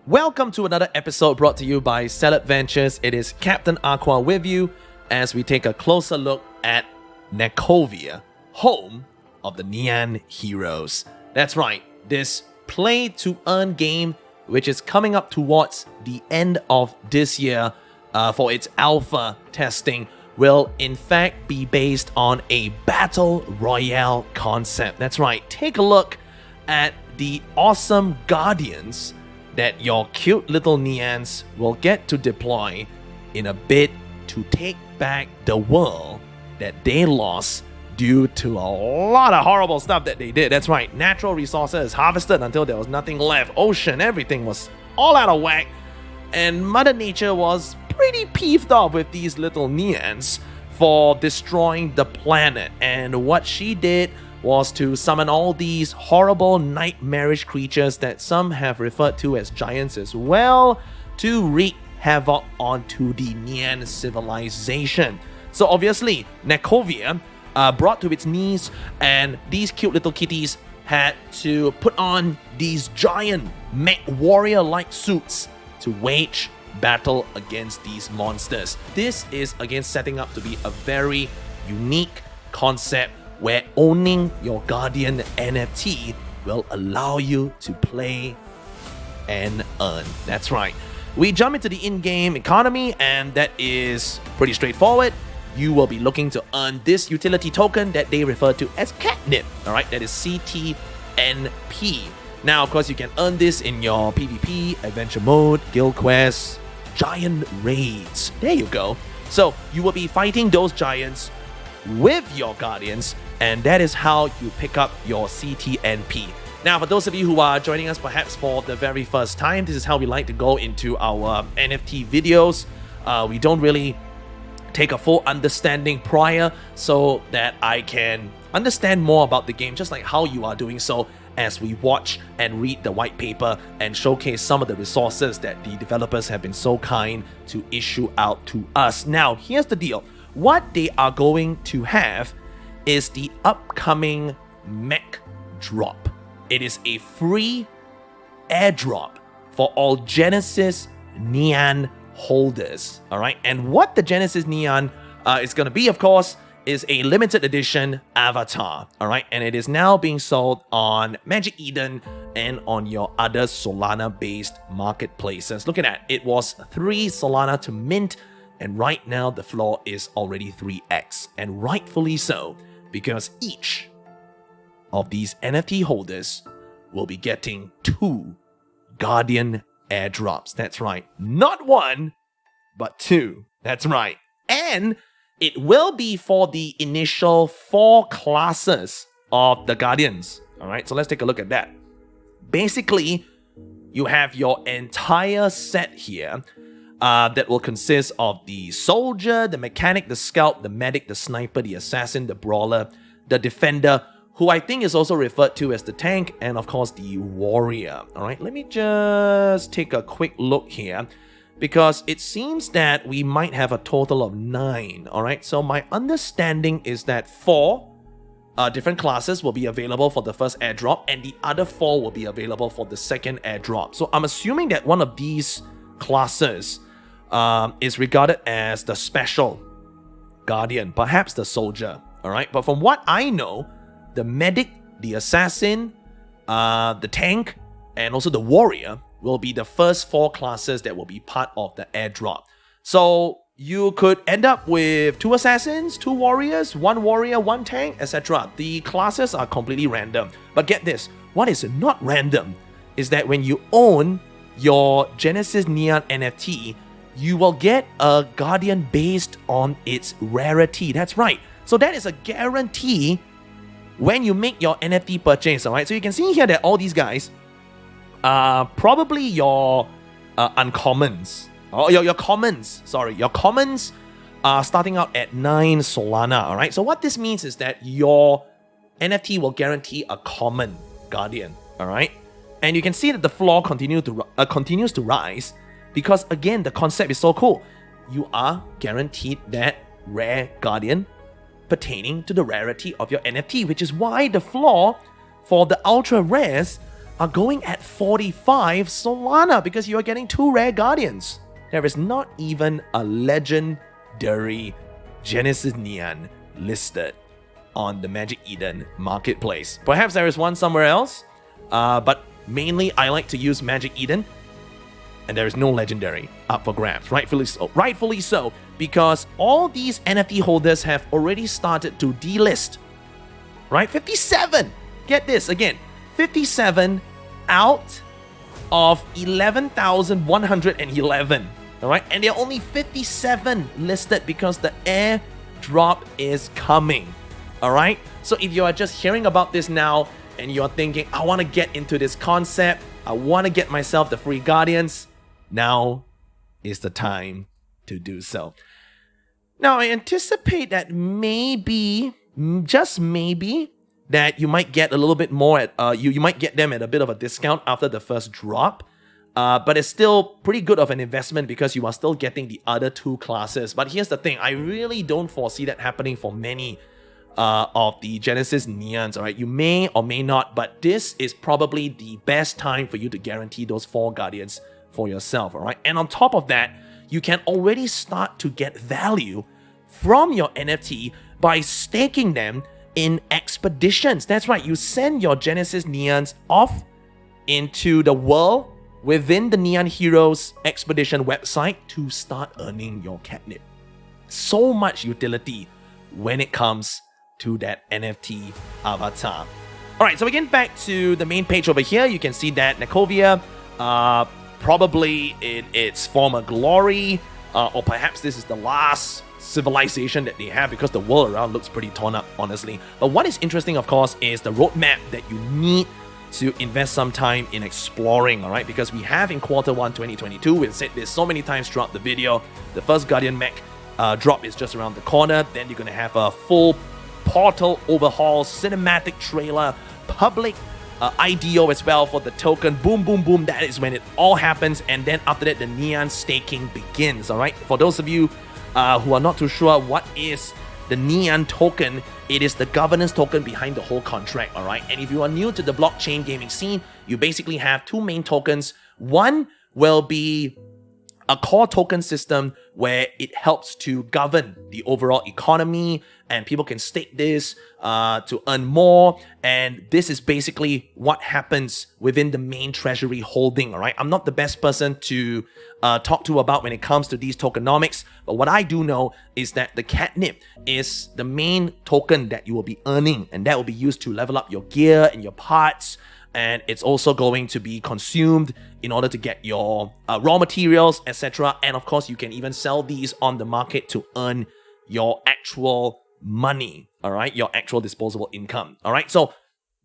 Welcome to another episode brought to you by Salad Ventures. It is Captain Aqua with you as we take a closer look at Nekovia, home of the Nyan heroes. That's right, this play to earn game, which is coming up towards the end of this year for its alpha testing, will in fact be based on a battle royale concept. That's right, take a look at the awesome Guardians that your cute little Nyans will get to deploy in a bid to take back the world that they lost due to a lot of horrible stuff that they did. That's right, natural resources harvested until there was nothing left. Ocean, everything was all out of whack. And Mother Nature was pretty peeved off with these little Nyans for destroying the planet. And what she did was to summon all these horrible nightmarish creatures that some have referred to as giants as well, to wreak havoc onto the Nyan civilization. So obviously, Nekovia brought to its knees, and these cute little kitties had to put on these giant mech warrior-like suits to wage battle against these monsters. This is again setting up to be a very unique concept where owning your Guardian NFT will allow you to play and earn. That's right. We jump into the in-game economy, and that is pretty straightforward. You will be looking to earn this utility token that they refer to as catnip. Alright, that is CTNP. Now, of course, you can earn this in your PvP, adventure mode, guild quests, giant raids. There you go. So you will be fighting those giants with your Guardians, and that is how you pick up your CTNP. Now, for those of you who are joining us perhaps for the very first time, this is how we like to go into our NFT videos. We don't really take a full understanding prior so that I can understand more about the game, just like how you are doing so as we watch and read the white paper and showcase some of the resources that the developers have been so kind to issue out to us. Now, here's the deal. What they are going to have is the upcoming mech drop. It is a free airdrop for all Genesis Nyan holders. Alright, and what the Genesis Nyan is going to be, of course, is a limited edition avatar. Alright, and it is now being sold on Magic Eden and on your other Solana based marketplaces. Look at that, it was 3 Solana to mint, and right now the floor is already 3x, and rightfully so, because each of these NFT holders will be getting 2 Guardian airdrops. That's right, not 1, but 2. That's right. And it will be for the initial 4 classes of the Guardians. Alright, so let's take a look at that. Basically, you have your entire set here that will consist of the soldier, the mechanic, the scout, the medic, the sniper, the assassin, the brawler, the defender, who I think is also referred to as the tank, and of course the warrior. Alright, let me just take a quick look here, because it seems that we might have a total of 9. Alright, so my understanding is that 4 different classes will be available for the first airdrop, and the other 4 will be available for the second airdrop. So I'm assuming that one of these classes is regarded as the special Guardian, perhaps the soldier. Alright, but from what I know, the medic, the assassin, the tank, and also the warrior will be the first 4 classes that will be part of the airdrop. So you could end up with 2 assassins, 2 warriors, 1 warrior, 1 tank, etc. The classes are completely random. But get this, what is not random is that when you own your Genesis Nyan NFT, you will get a Guardian based on its rarity. That's right. So that is a guarantee when you make your NFT purchase. Alright, so you can see here that all these guys are probably your uncommons. Oh, your commons. Sorry, your commons are starting out at 9 Solana. Alright, so what this means is that your NFT will guarantee a common Guardian. Alright, and you can see that the floor continues to rise, because again, the concept is so cool. You are guaranteed that rare Guardian pertaining to the rarity of your NFT, which is why the floor for the ultra rares are going at 45 Solana because you are getting 2 rare Guardians. There is not even a legendary Genesis Nyan listed on the Magic Eden marketplace. Perhaps there is one somewhere else, but mainly I like to use Magic Eden, and there is no legendary up for grabs. Rightfully so, because all these NFT holders have already started to delist. Right? 57! Get this again, 57 out of 11,111. Alright, and there are only 57 listed because the airdrop is coming. Alright, so if you are just hearing about this now and you're thinking, I want to get into this concept, I want to get myself the free Guardians, now is the time to do so. Now, I anticipate that maybe, just maybe, that you might get a little bit more at, you might get them at a bit of a discount after the first drop. But it's still pretty good of an investment because you are still getting the other 2 classes. But here's the thing, I really don't foresee that happening for many of the Genesis Nyans, alright? You may or may not, but this is probably the best time for you to guarantee those 4 Guardians for yourself, alright? And on top of that, you can already start to get value from your NFT by staking them in expeditions. That's right, you send your Genesis Nyans off into the world within the Nyan Heroes Expedition website to start earning your catnip. So much utility when it comes to that NFT avatar. Alright, so we get back to the main page over here. You can see that Nekovia, probably in its former glory, or perhaps this is the last civilization that they have because the world around looks pretty torn up, honestly. But what is interesting, of course, is the roadmap that you need to invest some time in exploring, alright? Because we have in Q1 2022, we've said this so many times throughout the video, the first Guardian mech drop is just around the corner. Then you're going to have a full portal overhaul, cinematic trailer, public IDO as well for the token. Boom, boom, boom. That is when it all happens. And then after that, the Nyan staking begins, alright? For those of you who are not too sure what is the Nyan token, it is the governance token behind the whole contract, alright? And if you are new to the blockchain gaming scene, you basically have 2 main tokens. One will be a core token system where it helps to govern the overall economy, and people can stake this to earn more. And this is basically what happens within the main treasury holding, alright? I'm not the best person to talk to about when it comes to these tokenomics, but what I do know is that the catnip is the main token that you will be earning, and that will be used to level up your gear and your parts. And it's also going to be consumed in order to get your raw materials, etc. And of course, you can even sell these on the market to earn your actual money, all right? Your actual disposable income, all right? So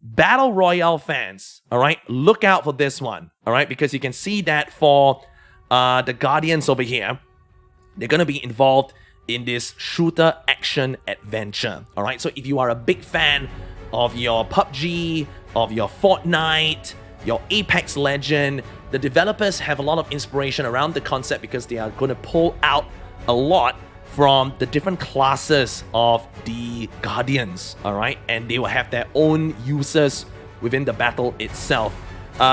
Battle Royale fans, all right, look out for this one, all right? Because you can see that for the Guardians over here, they're going to be involved in this shooter action adventure, all right? So if you are a big fan of your PUBG, of your Fortnite, your Apex Legend, the developers have a lot of inspiration around the concept because they are going to pull out a lot from the different classes of the Guardians, alright? And they will have their own users within the battle itself.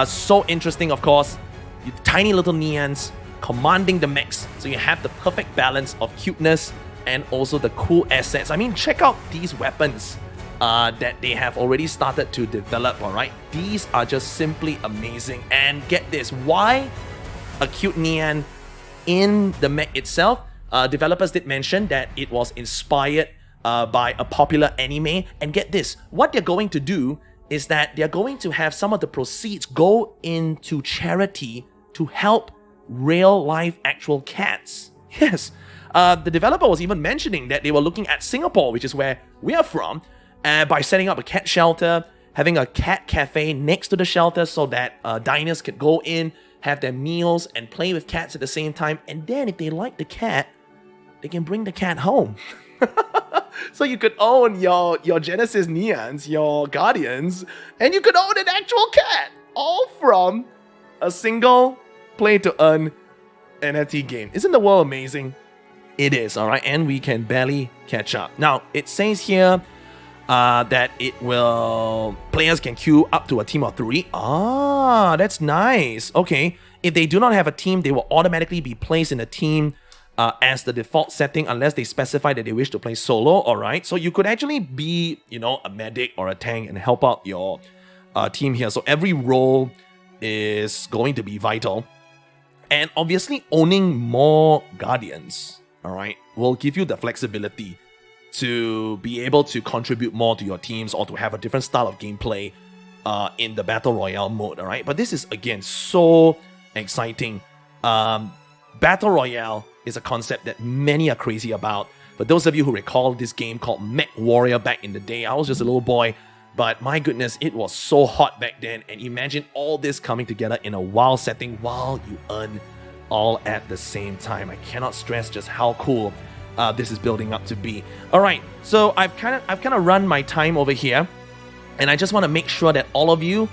So interesting, of course. You tiny little Nyans commanding the mechs, so you have the perfect balance of cuteness and also the cool assets. I mean, check out these weapons that they have already started to develop, alright? These are just simply amazing. And get this, why a cute Nyan in the mech itself? Developers did mention that it was inspired by a popular anime. And get this, what they're going to do is that they're going to have some of the proceeds go into charity to help real-life actual cats. Yes, the developer was even mentioning that they were looking at Singapore, which is where we are from, by setting up a cat shelter, having a cat cafe next to the shelter so that diners could go in, have their meals, and play with cats at the same time. And then if they like the cat, they can bring the cat home. So you could own your Genesis Nyans, your Guardians, and you could own an actual cat, all from a single play-to-earn NFT game. Isn't the world amazing? It is, alright, and we can barely catch up. Now, it says here, that players can queue up to a team of 3. Ah, that's nice. Okay, if they do not have a team, they will automatically be placed in a team as the default setting unless they specify that they wish to play solo. All right, so you could actually be, a medic or a tank and help out your team here. So every role is going to be vital. And obviously owning more Guardians, all right, will give you the flexibility to be able to contribute more to your teams or to have a different style of gameplay in the Battle Royale mode, all right? But this is, again, so exciting. Battle Royale is a concept that many are crazy about. For those of you who recall this game called Mech Warrior back in the day, I was just a little boy, but my goodness, it was so hot back then. And imagine all this coming together in a WoW setting while you earn all at the same time. I cannot stress just how cool this is building up to be. All right, so I've kind of run my time over here, and I just want to make sure that all of you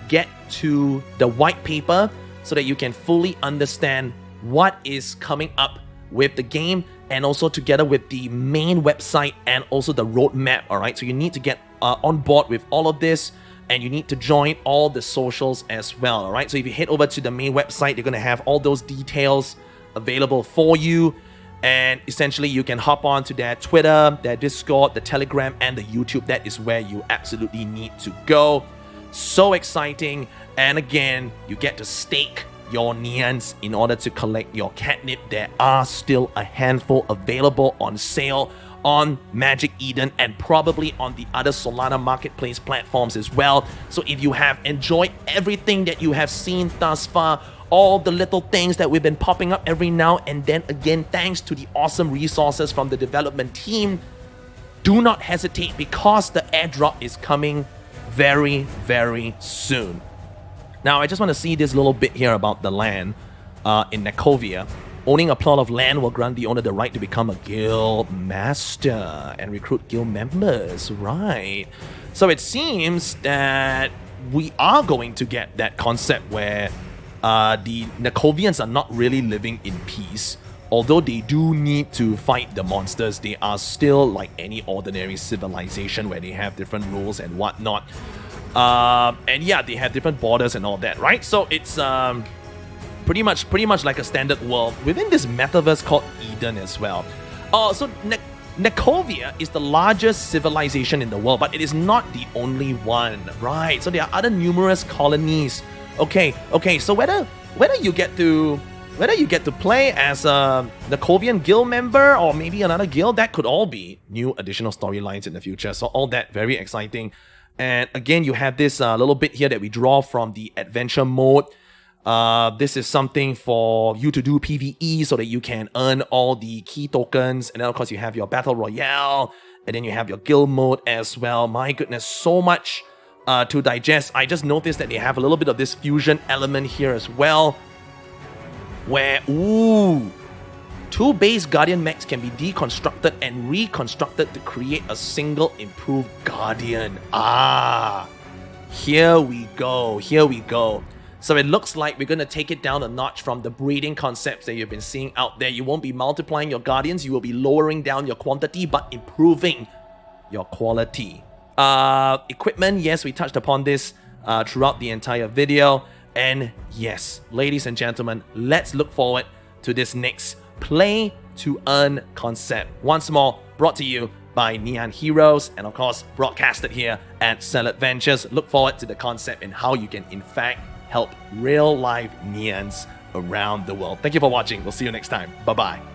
get to the white paper so that you can fully understand what is coming up with the game, and also together with the main website and also the roadmap. All right, so you need to get on board with all of this, and you need to join all the socials as well. All right, so if you head over to the main website, you're going to have all those details available for you. And essentially, you can hop on to their Twitter, their Discord, the Telegram, and the YouTube. That is where you absolutely need to go. So exciting. And again, you get to stake your Nyans in order to collect your catnip. There are still a handful available on sale on Magic Eden and probably on the other Solana marketplace platforms as well. So if you have enjoyed everything that you have seen thus far, all the little things that we've been popping up every now and then, again, thanks to the awesome resources from the development team, do not hesitate because the airdrop is coming very, very soon. Now, I just want to see this little bit here about the land in Nekovia. Owning a plot of land will grant the owner the right to become a guild master and recruit guild members, right? So it seems that we are going to get that concept where the Nekovians are not really living in peace. Although they do need to fight the monsters, they are still like any ordinary civilization where they have different rules and whatnot. And yeah, they have different borders and all that, right? So it's pretty much like a standard world within this metaverse called Eden as well. So Nekovia is the largest civilization in the world, but it is not the only one, right? So there are other numerous colonies. Okay. So whether you get to play as a Nekovian guild member or maybe another guild, that could all be new additional storylines in the future. So all that very exciting. And again, you have this little bit here that we draw from the adventure mode. This is something for you to do PvE so that you can earn all the key tokens. And then of course you have your battle royale, and then you have your guild mode as well. My goodness, so much to digest. I just noticed that they have a little bit of this fusion element here as well, where, two base Guardian mechs can be deconstructed and reconstructed to create a single improved Guardian. Here we go. So it looks like we're going to take it down a notch from the breeding concepts that you've been seeing out there. You won't be multiplying your Guardians, you will be lowering down your quantity, but improving your quality. Equipment, yes, we touched upon this throughout the entire video. And yes, ladies and gentlemen, let's look forward to this next play to earn concept. Once more, brought to you by Nyan Heroes, and of course, broadcasted here at Salad Ventures. Look forward to the concept and how you can, in fact, help real-life Nyans around the world. Thank you for watching. We'll see you next time. Bye-bye.